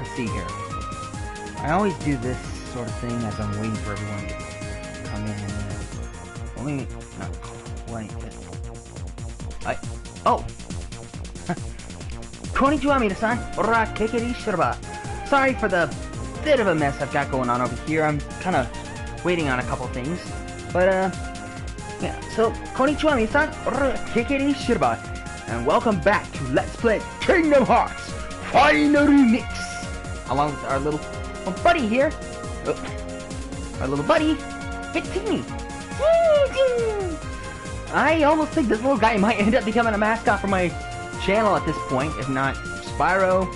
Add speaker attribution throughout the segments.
Speaker 1: Let's see here. I always do this sort of thing as I'm waiting for everyone to come in. Only not quite. Oh. Konnichiwa, minasan. Ora kekeri shiraba. Sorry for the bit of a mess I've got going on over here. I'm kind of waiting on a couple things, but yeah. So konnichiwa, minasan. Ora kekeri shiraba, and welcome back to Let's Play Kingdom Hearts Final Mix, along with our little buddy here. Our little buddy, Victini. I almost think this little guy might end up becoming a mascot for my channel at this point, if not Spyro.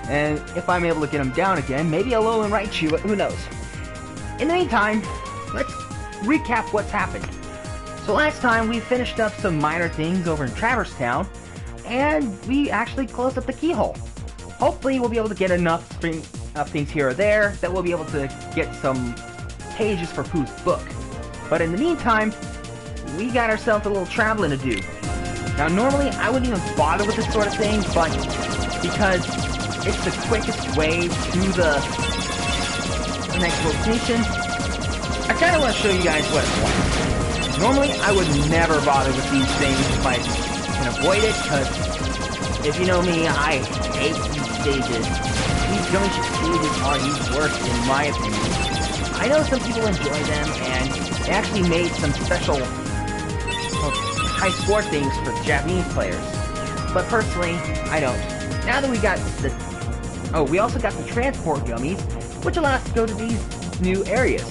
Speaker 1: And if I'm able to get him down again, maybe Alolan Raichu, but who knows. In the meantime, let's recap what's happened. So last time we finished up some minor things over in Traverse Town, and we actually closed up the keyhole. Hopefully we'll be able to get enough things here or there that we'll be able to get some pages for Pooh's book. But in the meantime, we got ourselves a little traveling to do. Now normally I wouldn't even bother with this sort of thing, but because it's the quickest way to the next location, I kind of want to show you guys what it's like. Normally I would never bother with these things if I can avoid it, because if you know me, I hate these stages. These junction stages are the worst in my opinion. I know some people enjoy them, and they actually made some special high score things for Japanese players. But personally, I don't. Now that we got the... Oh, we also got the transport gummies, which allow us to go to these new areas.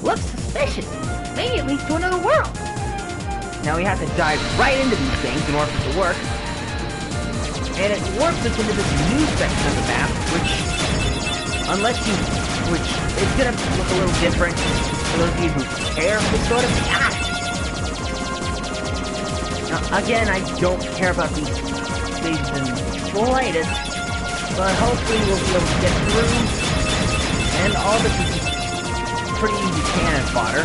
Speaker 1: Looks suspicious. Maybe it leads to another world. Now we have to dive right into these things in order for it to work. And it warps us into this new section of the map, which is gonna look a little different for those of you who care for this sort of thing. Now, again, I don't care about these stages in the slightest, but hopefully we'll be able to get through. And all this is pretty easy cannon fodder.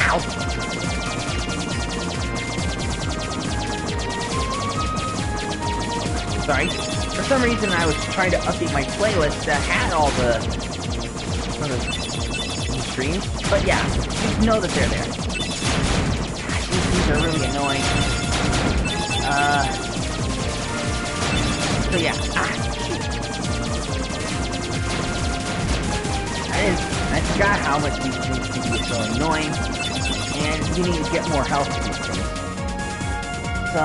Speaker 1: Ow! Sorry. For some reason, I was trying to update my playlist that had all the sort of streams. But yeah, just know that they're there. These are really annoying. So yeah. I forgot how much these things can be so annoying. And you need to get more health with these things. So...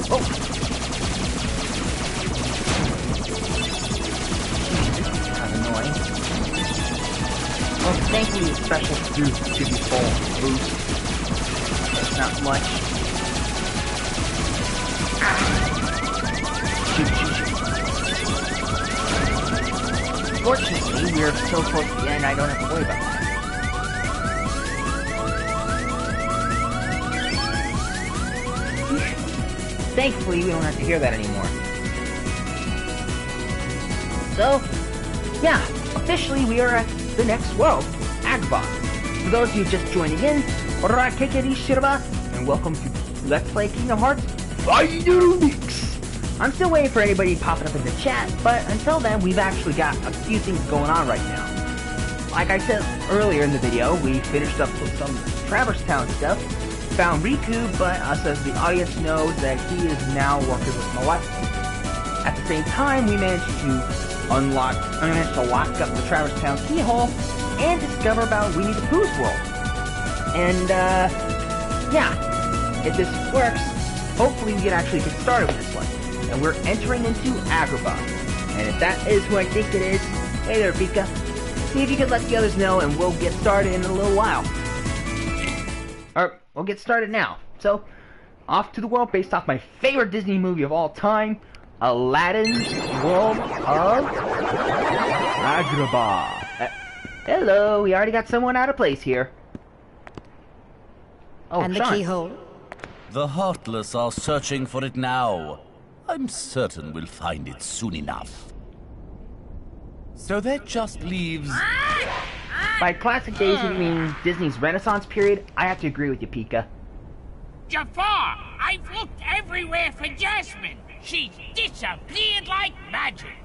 Speaker 1: Oh! This is kind of annoying. Well, thankfully the special boost gives you full boost. That's not much. Ah! Shoot. Fortunately, we're so close to the end, I don't have to worry about that. Thankfully, we don't have to hear that anymore. So, yeah, officially we are at the next world, Agrabah. For those of you just joining in, ora kekeri shiraba, and welcome to Let's Play Kingdom Hearts Final Mix. I'm still waiting for anybody popping up in the chat, but until then, we've actually got a few things going on right now. Like I said earlier in the video, we finished up with some Traverse Town stuff, found Riku, but us as the audience knows that he is now working with Maleficent. At the same time, we managed to lock up the Traverse Town keyhole and discover about Winnie the Pooh's world. And yeah, if this works, hopefully we can actually get started with this one. And we're entering into Agrabah. And if that is who I think it is, hey there, Pika. See if you could let the others know, and we'll get started in a little while. Or, we'll get started now. So, off to the world based off my favorite Disney movie of all time, Aladdin's World of Agrabah. Hello, we already got someone out of place here. Oh,
Speaker 2: and
Speaker 1: Sean.
Speaker 2: The keyhole?
Speaker 3: The Heartless are searching for it now. I'm certain we'll find it soon enough. So that just leaves...
Speaker 1: By classic days, you mean Disney's Renaissance period? I have to agree with you, Pika.
Speaker 2: Jafar, I've looked everywhere for Jasmine. She's disappeared like magic.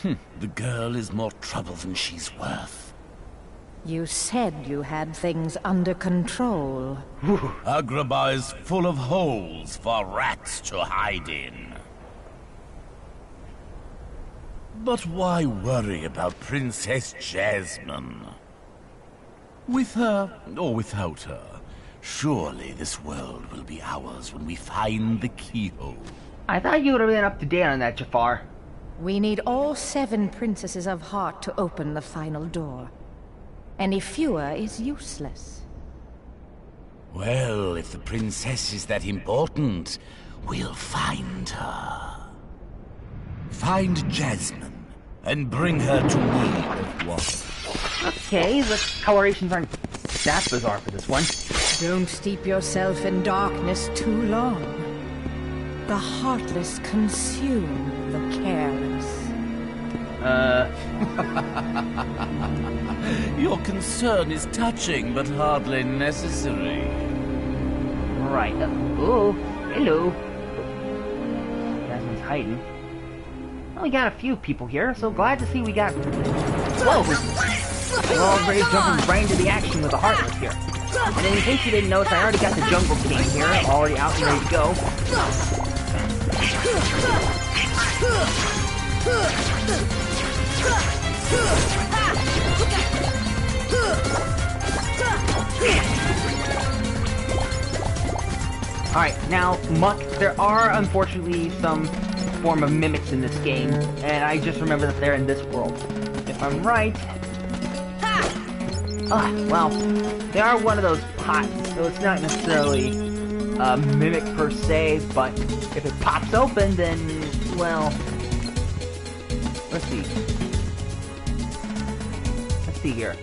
Speaker 3: The girl is more trouble than she's worth.
Speaker 4: You said you had things under control.
Speaker 3: Agrabah is full of holes for rats to hide in. But why worry about Princess Jasmine? With her, or without her, surely this world will be ours when we find the keyhole.
Speaker 1: I thought you would have been up to date on that, Jafar.
Speaker 4: We need all 7 princesses of heart to open the final door. Any fewer is useless.
Speaker 3: Well, if the princess is that important, we'll find her. Find Jasmine, and bring her to me at once.
Speaker 1: Okay, the colorations aren't that bizarre for this one.
Speaker 4: Don't steep yourself in darkness too long. The heartless consume the careless.
Speaker 3: Your concern is touching, but hardly necessary.
Speaker 1: Right. Oh, hello. Jasmine's hiding. Well, we got a few people here, so glad to see we got... Whoa! We're already jumping right into the action with the Heartless here. And in case you didn't notice, I already got the Jungle King here, already out and ready to go. Alright, now, Muck, there are unfortunately some form of mimics in this game, and I just remember that they're in this world. If I'm right... well, they are one of those pots, so it's not necessarily a mimic per se, but if it pops open, then, well... Let's see. Let's see here.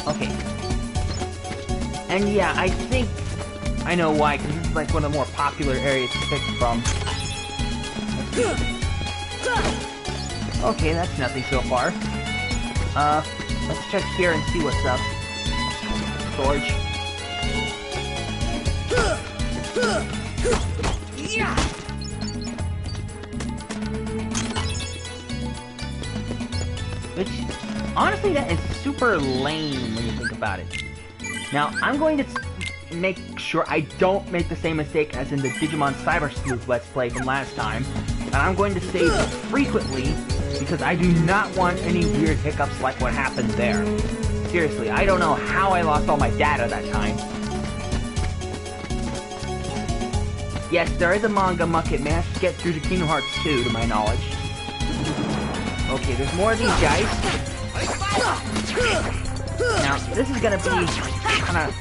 Speaker 1: Okay. And yeah, I think I know why, because this is like one of the more popular areas to pick from. Okay, that's nothing so far. Let's check here and see what's up. Storage. Which, honestly, that is super lame when you think about it. Now, I'm going to make sure I don't make the same mistake as in the Digimon Cyber Sleuth Let's Play from last time. And I'm going to save frequently, because I do not want any weird hiccups like what happened there. Seriously, I don't know how I lost all my data that time. Yes, there is a manga Muck. It managed to get through to Kingdom Hearts 2, to my knowledge. Okay, there's more of these guys. Now, this is gonna be kinda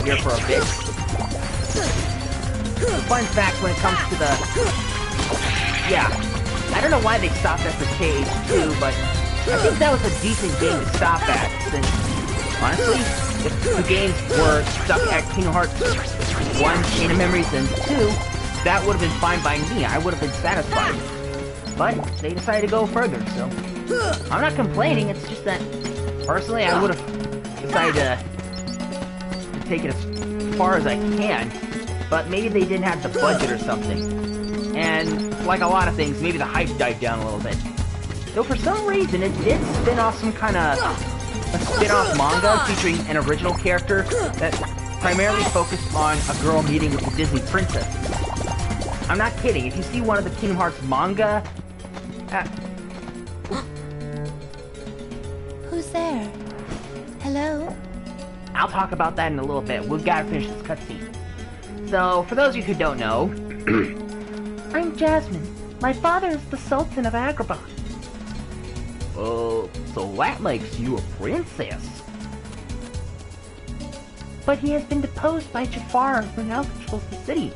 Speaker 1: here for a bit. Fun fact when it comes to the... Yeah, I don't know why they stopped after KH2, but I think that was a decent game to stop at, since, honestly, if the games were stuck at Kingdom Hearts 1, Chain of Memories, and 2, that would have been fine by me. I would have been satisfied. But they decided to go further, so I'm not complaining. It's just that personally, I would have decided to take it as far as I can. But maybe they didn't have the budget or something. And like a lot of things, maybe the hype died down a little bit. Though for some reason, it did spin off some kind of a spin-off manga featuring an original character that primarily focused on a girl meeting with a Disney princess. I'm not kidding. If you see one of the Kingdom Hearts manga...
Speaker 4: Who's there? Hello?
Speaker 1: I'll talk about that in a little bit. We've got to finish this cutscene. So, for those of you who don't know... I'm Jasmine. My father is the Sultan of Agrabah. Oh, so that makes you a princess. But he has been deposed by Jafar, who now controls the city.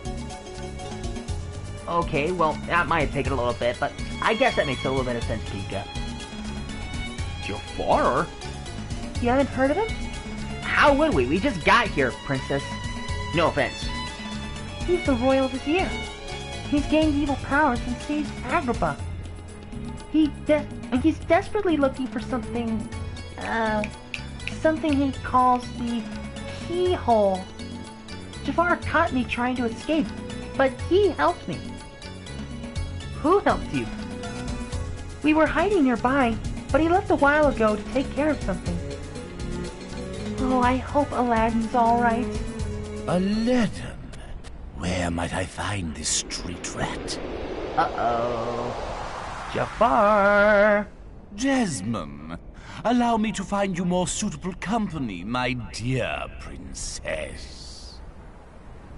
Speaker 1: Okay, well, that might have taken a little bit, but I guess that makes a little bit of sense, Pika. Jafar? You haven't heard of him? How would we? We just got here, princess. No offense. He's the royal vizier. He's gained evil powers and seized Agrabah. He's desperately looking for something, something he calls the keyhole. Jafar caught me trying to escape, but he helped me. Who helped you? We were hiding nearby, but he left a while ago to take care of something. Oh, I hope Aladdin's alright.
Speaker 3: Aladdin? Where might I find this street rat?
Speaker 1: Uh-oh. Jafar!
Speaker 3: Jasmine, allow me to find you more suitable company, my dear princess.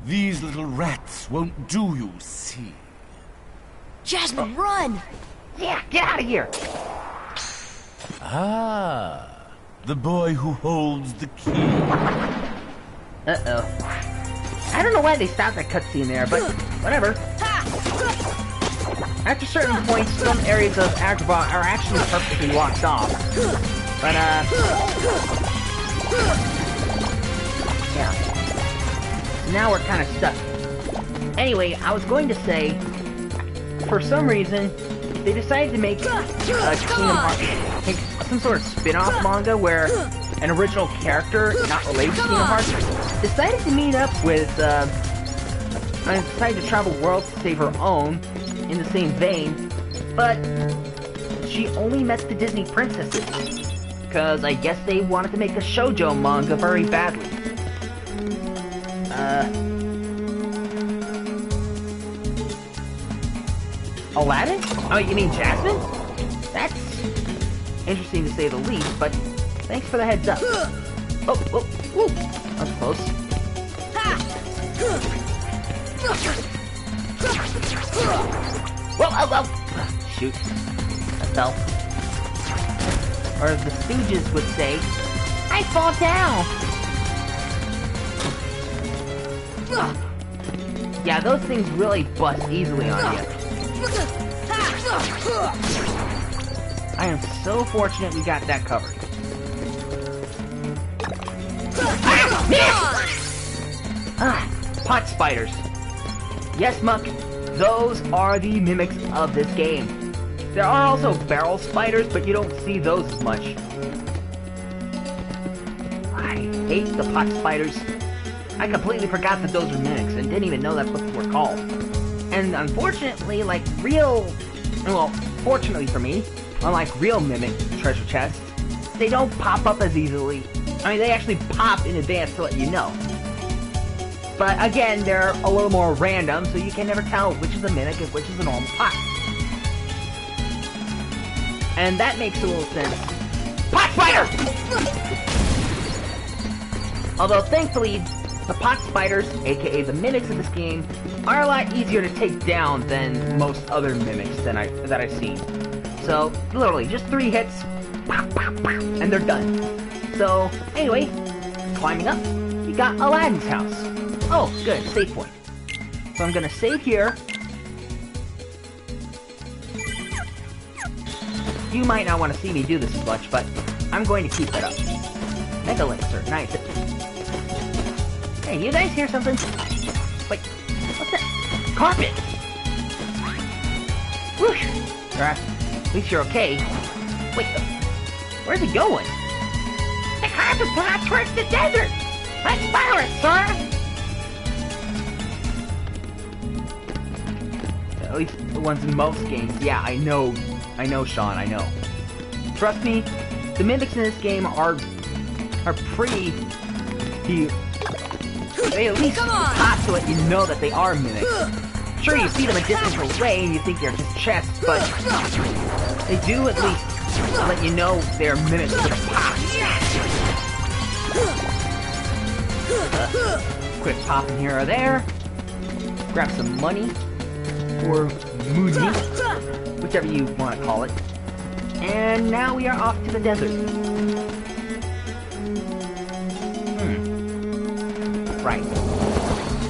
Speaker 3: These little rats won't do you, see?
Speaker 4: Jasmine, run!
Speaker 1: Yeah, get out of here!
Speaker 3: Ah, the boy who holds the key.
Speaker 1: Uh-oh. I don't know why they stopped that cutscene there, but whatever. After certain points, some areas of Agrabah are actually perfectly locked off. But, yeah. Now we're kind of stuck. Anyway, I was going to say, for some reason, they decided to make Kingdom Hearts, make some sort of spin-off manga where an original character, not related to Kingdom Hearts, decided to meet up with, decided to travel worlds to save her own, in the same vein, but she only met the Disney princesses, because I guess they wanted to make a shoujo manga very badly. Aladdin? Oh, you mean Jasmine? That's interesting to say the least, but thanks for the heads up. Oh, whoa, that was close. Well, shoot. I fell. Or as the Stooges would say, I fall down! Yeah, those things really bust easily on you. I am so fortunate we got that covered. Pot spiders. Yes, Muck, those are the mimics of this game. There are also barrel spiders, but you don't see those as much. I hate the pot spiders. I completely forgot that those were mimics and didn't even know that's what they were called. And unfortunately, like fortunately for me, unlike real mimic treasure chests, they don't pop up as easily. I mean, they actually pop in advance to let you know. But again, they're a little more random, so you can never tell which is a mimic and which is a normal pot. And that makes a little sense. Pot spider! Although thankfully, the pot spiders, aka the mimics of this game, are a lot easier to take down than most other mimics that I've seen. So, literally, just 3 hits, pop, pop, pop, and they're done. So, anyway, climbing up, we got Aladdin's house. Oh, good, save point. So I'm gonna save here. You might not want to see me do this as much, but I'm going to keep that up. Mega Elixir, nice. Hey, you guys hear something? Wait, what's that? Carpet! Whoosh! At least you're okay. Wait, where's he going? The carpet's not towards the desert! Let's fire it, sir! At least the ones in most games. Yeah, I know, Sean, I know. Trust me, the mimics in this game are pretty... They at least pop to let you know that they are mimics. Sure, you see them a distance away and you think they're just chests, but they do at least let you know they're mimics with a pop. Quick pop in here or there. Grab some money. Or moody, whichever you want to call it. And now we are off to the desert. Right.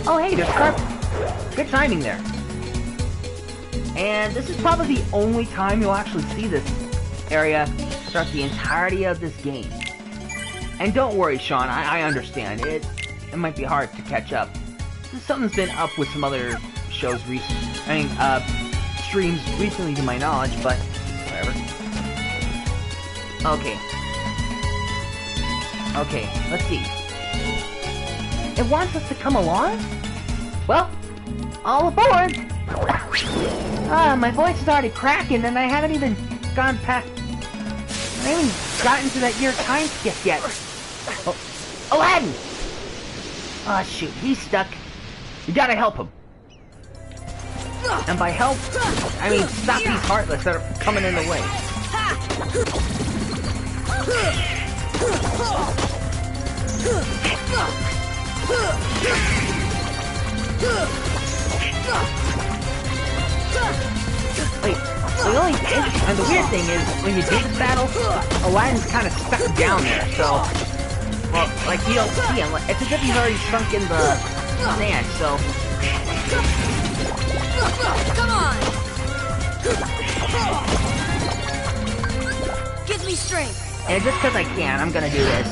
Speaker 1: Oh hey, there's carpet. Good timing there. And this is probably the only time you'll actually see this area throughout the entirety of this game. And don't worry, Sean, I understand. It might be hard to catch up. Something's been up with some other shows recently. Streams recently to my knowledge, but whatever. Okay, let's see. it wants us to come along? Well, all aboard! My voice is already cracking and I haven't even gone past... I haven't even gotten to that year time skip yet. Oh, Aladdin! Oh shoot, he's stuck. You gotta help him. And by help, I mean stop these Heartless that are coming in the way. Wait, and the weird thing is, when you do this battle, Aladdin's kind of stuck down there, so... Well, like, you don't see him. It's as if he's already sunk in the sand, so...
Speaker 5: Come on! Give me strength!
Speaker 1: And just because I can, I'm gonna do this.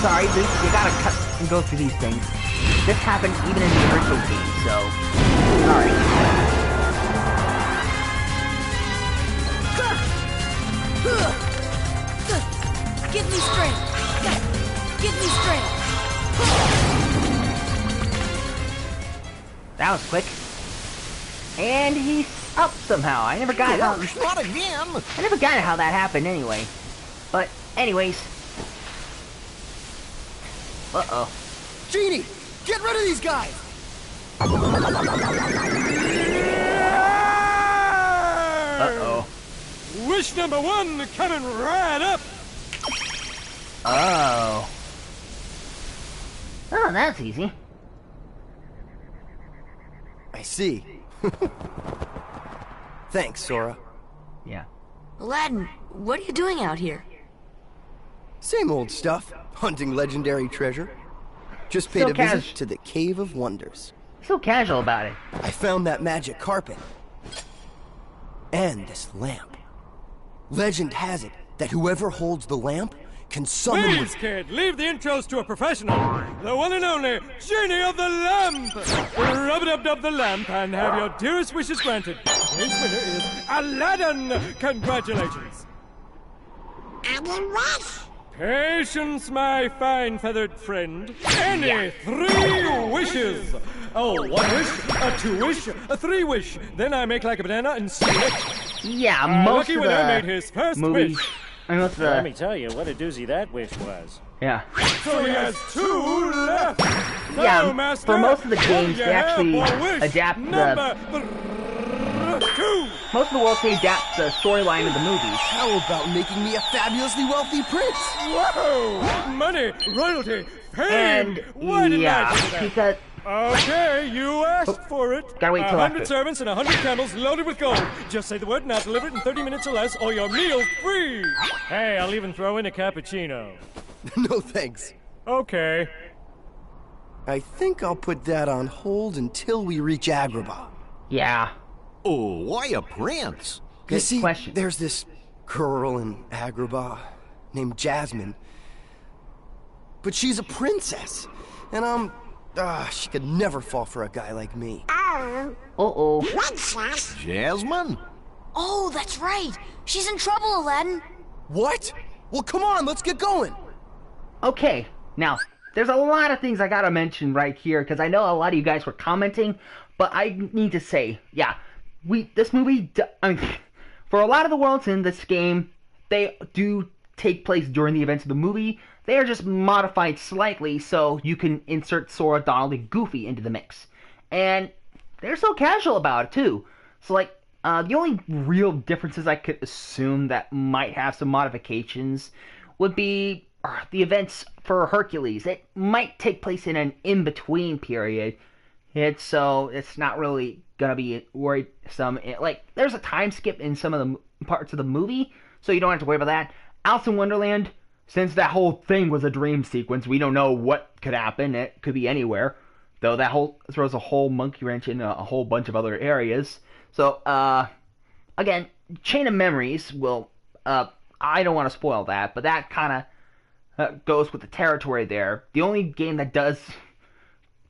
Speaker 1: Sorry, Luke, you gotta cut and go through these things. This happened even in the original game, so... Sorry.
Speaker 5: Give me strength! Give me strength!
Speaker 1: That was quick. And he's up somehow. I never got how...
Speaker 6: Not again!
Speaker 1: I never got how that happened anyway. But, anyways... Uh-oh.
Speaker 6: Genie! Get rid of these guys!
Speaker 1: Uh-oh.
Speaker 7: Wish number one coming right up!
Speaker 1: Oh. Oh, that's easy.
Speaker 6: I see. Thanks, Sora.
Speaker 1: Yeah.
Speaker 5: Aladdin, what are you doing out here?
Speaker 6: Same old stuff. Hunting legendary treasure. Just paid
Speaker 1: So
Speaker 6: a visit to the Cave of Wonders.
Speaker 1: So casual about it.
Speaker 6: I found that magic carpet. And this lamp. Legend has it that whoever holds the lamp can summon...
Speaker 7: Please, kid, leave the intros to a professional. The one and only Genie of the Lamp. Rub-a-dub-dub the lamp and have your dearest wishes granted. Today's winner is Aladdin. Congratulations.
Speaker 2: Aladdin what?
Speaker 7: Patience, my fine feathered friend. Any 3 wishes. Oh, 1 wish, a 2 wish, a 3 wish. Then I make like a banana and seal it.
Speaker 1: Yeah, most
Speaker 7: lucky
Speaker 1: of
Speaker 7: winner
Speaker 1: the
Speaker 7: made his first
Speaker 1: movies...
Speaker 7: wish.
Speaker 1: I mean, most of
Speaker 8: Let
Speaker 1: the...
Speaker 8: me tell you what a doozy that wish was.
Speaker 1: Yeah.
Speaker 7: So he has 2 left.
Speaker 1: Yeah,
Speaker 7: Now, master,
Speaker 1: for most of the
Speaker 7: what
Speaker 1: games,
Speaker 7: do
Speaker 1: they
Speaker 7: you have
Speaker 1: actually
Speaker 7: for wish
Speaker 1: adapt the...
Speaker 7: number 2.
Speaker 1: Most of the world, they adapt the storyline of the movies.
Speaker 6: How about making me a fabulously wealthy prince?
Speaker 7: Whoa! Money, royalty, fame.
Speaker 1: And,
Speaker 7: Why didn't I
Speaker 1: yeah,
Speaker 7: do that?
Speaker 1: because...
Speaker 7: Okay, you asked for it.
Speaker 1: Gotta wait till
Speaker 7: 100
Speaker 1: after.
Speaker 7: servants and 100 camels loaded with gold. Just say the word and I'll deliver it in 30 minutes or less, or your meal's free. Hey, I'll even throw in a cappuccino.
Speaker 6: No thanks.
Speaker 7: Okay.
Speaker 6: I think I'll put that on hold until we reach Agrabah.
Speaker 1: Yeah.
Speaker 9: Oh, why a prince?
Speaker 6: You
Speaker 1: Good
Speaker 6: see,
Speaker 1: question.
Speaker 6: there's this girl in Agrabah named Jasmine. But she's a princess. And she could never fall for a guy like me.
Speaker 1: Uh-oh.
Speaker 2: Princess?
Speaker 9: Jasmine?
Speaker 5: Oh, that's right! She's in trouble, Aladdin!
Speaker 6: What? Well, come on, let's get going.
Speaker 1: Okay, now, there's a lot of things I gotta mention right here, because I know a lot of you guys were commenting, but I need to say, yeah, this movie, I mean, for a lot of the worlds in this game, they do take place during the events of the movie. They are just modified slightly so you can insert Sora, Donald, and Goofy into the mix. And they're so casual about it, too. So, like, the only real differences I could assume that might have some modifications would be the events for Hercules. It might take place in an in-between period. So it's not really gonna be worrisome. Like, there's a time skip in some of the parts of the movie, so you don't have to worry about that. Alice in Wonderland, since that whole thing was a dream sequence, we don't know what could happen. It could be anywhere. Though that throws a whole monkey wrench in a whole bunch of other areas. So, again, Chain of Memories will, I don't want to spoil that, but that kind of goes with the territory there. The only game that does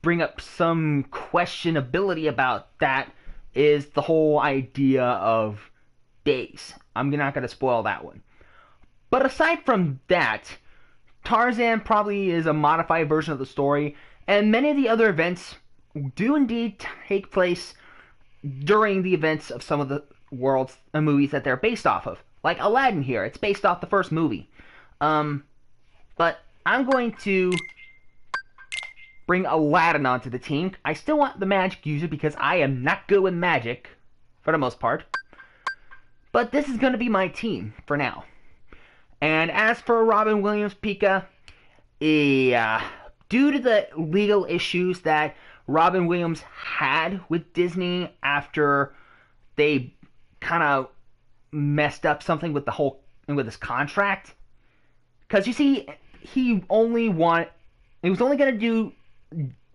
Speaker 1: bring up some questionability about that is the whole idea of days. I'm not going to spoil that one. But aside from that, Tarzan probably is a modified version of the story, and many of the other events do indeed take place during the events of some of the worlds and movies that they're based off of. Like Aladdin here, it's based off the first movie. But I'm going to bring Aladdin onto the team. I still want the magic user because I am not good with magic, for the most part. But this is going to be my team for now. And as for Robin Williams, Pika, due to the legal issues that Robin Williams had with Disney after they kind of messed up something with with his contract, because you see, he was only going to do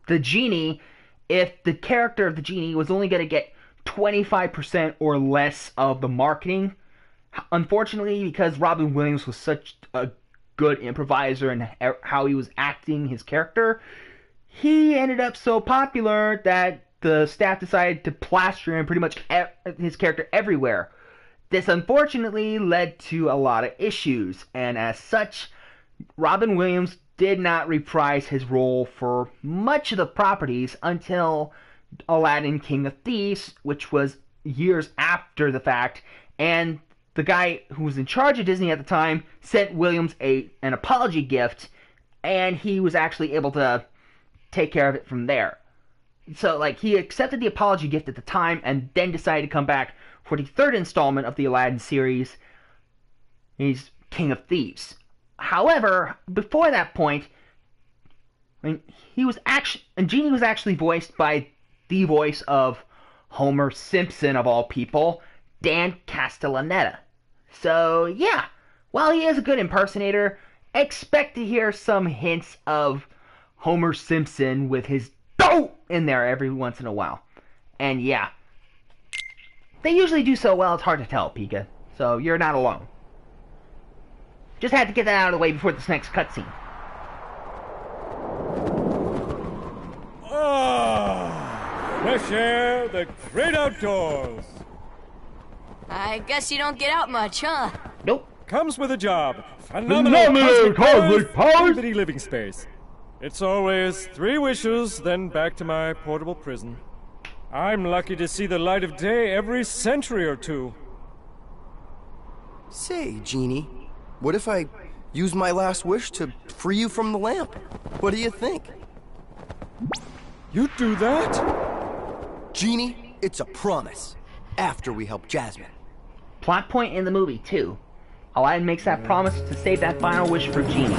Speaker 1: the genie if the character of the genie was only going to get 25% or less of the marketing. Unfortunately, because Robin Williams was such a good improviser and how he was acting his character, he ended up so popular that the staff decided to plaster in pretty much his character everywhere. This unfortunately led to a lot of issues, and as such, Robin Williams did not reprise his role for much of the properties until Aladdin King of Thieves, which was years after the fact, and the guy who was in charge of Disney at the time sent Williams an apology gift, and he was actually able to take care of it from there. So, he accepted the apology gift at the time, and then decided to come back for the third installment of the Aladdin series. He's King of Thieves. However, before that point, Genie was actually voiced by the voice of Homer Simpson, of all people, Dan Castellaneta. So, yeah, while he is a good impersonator, expect to hear some hints of Homer Simpson with his "dough" in there every once in a while. And yeah, they usually do so well, it's hard to tell, Pika. So, you're not alone. Just had to get that out of the way before this next cutscene.
Speaker 7: Fresh air, the great outdoors.
Speaker 5: I guess you don't get out much, huh?
Speaker 1: Nope.
Speaker 7: Comes with a job. Phenomenal cosmic powers, bitty living space. It's always 3 wishes, then back to my portable prison. I'm lucky to see the light of day every century or two.
Speaker 6: Say, Genie, what if I use my last wish to free you from the lamp? What do you think?
Speaker 7: You do that?
Speaker 6: Genie, it's a promise. After we help Jasmine.
Speaker 1: Plot point in the movie, too. Aladdin makes that promise to save that final wish for Genie.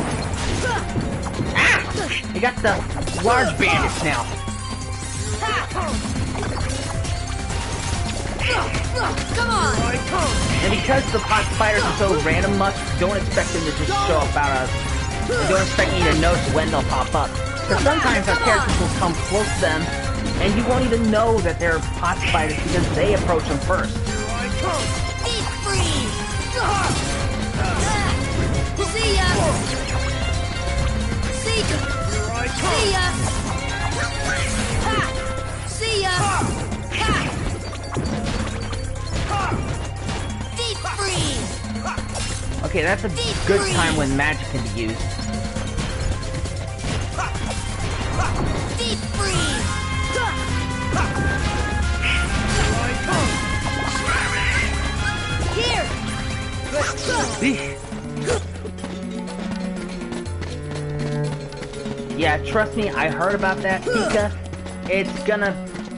Speaker 1: Ah! They got the large bandits now.
Speaker 5: Come on!
Speaker 1: And because the pot spiders are so random much, don't expect them to just show up out of... Don't expect you to notice when they'll pop up. Because sometimes our characters will come close to them, and you won't even know that they're pot spiders because they approach them first.
Speaker 5: Deep freeze! See ya! See ya! See ya! Ha! See ya! Ha! Deep freeze!
Speaker 1: Okay, that's a good time when magic can be used.
Speaker 5: Deep freeze! Here!
Speaker 1: Yeah, trust me, I heard about that, Pika. It's gonna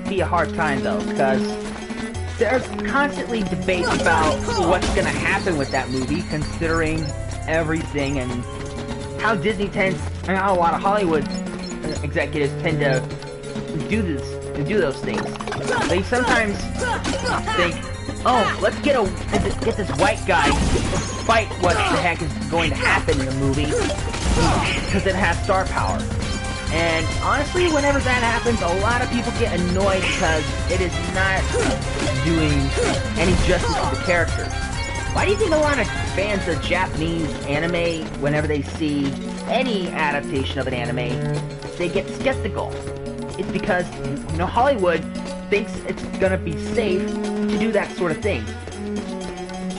Speaker 1: be a hard time, though, because there's constantly debates about what's gonna happen with that movie, considering everything and how Disney tends, and how a lot of Hollywood executives tend to do those things. They sometimes think, oh, let's get this white guy despite what the heck is going to happen in the movie, because it has star power. And honestly, whenever that happens, a lot of people get annoyed because it is not doing any justice to the characters. Why do you think a lot of fans of Japanese anime, whenever they see any adaptation of an anime, they get skeptical? It's because, Hollywood thinks it's gonna be safe to do that sort of thing.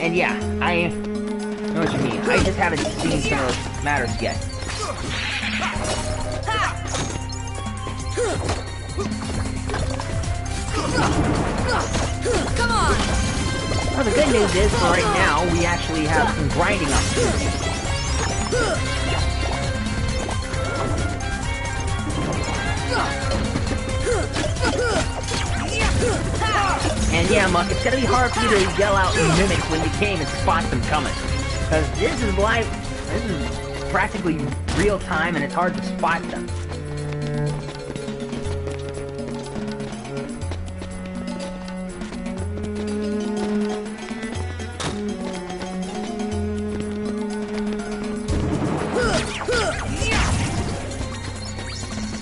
Speaker 1: And yeah, I know what you mean. I just haven't seen some of those matters yet.
Speaker 5: Come on!
Speaker 1: Well, the good news is, for right now, we actually have some grinding opportunities. And yeah, Muck, it's gonna be hard for you to yell out mimics when you can't even spot them coming. Because this is live, this is practically real time and it's hard to spot them.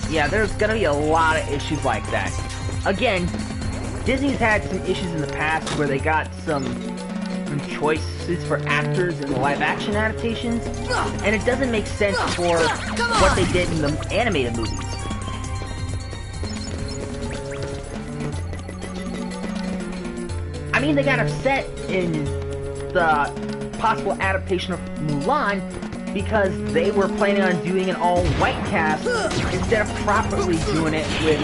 Speaker 1: Yeah, there's gonna be a lot of issues like that. Again, Disney's had some issues in the past where they got some choices for actors in the live-action adaptations, and it doesn't make sense for what they did in the animated movies. I mean, they got upset in the possible adaptation of Mulan because they were planning on doing an all-white cast instead of properly doing it with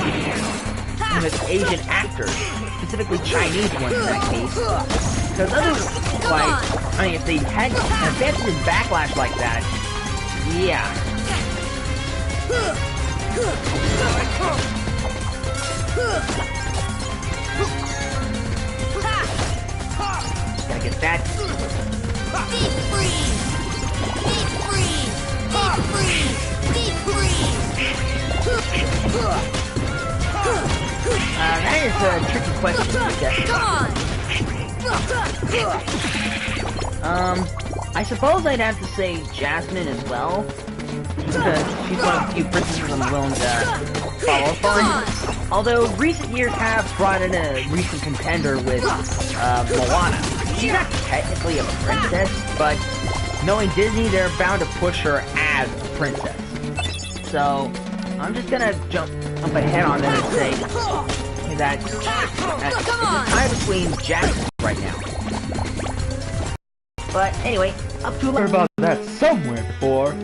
Speaker 1: Asian actors, specifically Chinese ones in that case. Because otherwise, I mean, if they had a backlash like that, yeah. Gotta get that.
Speaker 5: Be free! Be free! Be free! Be free!
Speaker 1: That is a tricky question, I guess. I suppose I'd have to say Jasmine as well, because she's one of the few princesses I'm willing to follow up on. Although recent years have brought in a recent contender with Moana. She's not technically a princess, but knowing Disney, they're bound to push her as a princess. So I'm just gonna jump ahead on them and say that it's kind of between Jasmine right now. But anyway, up to a
Speaker 7: Heard about that somewhere before.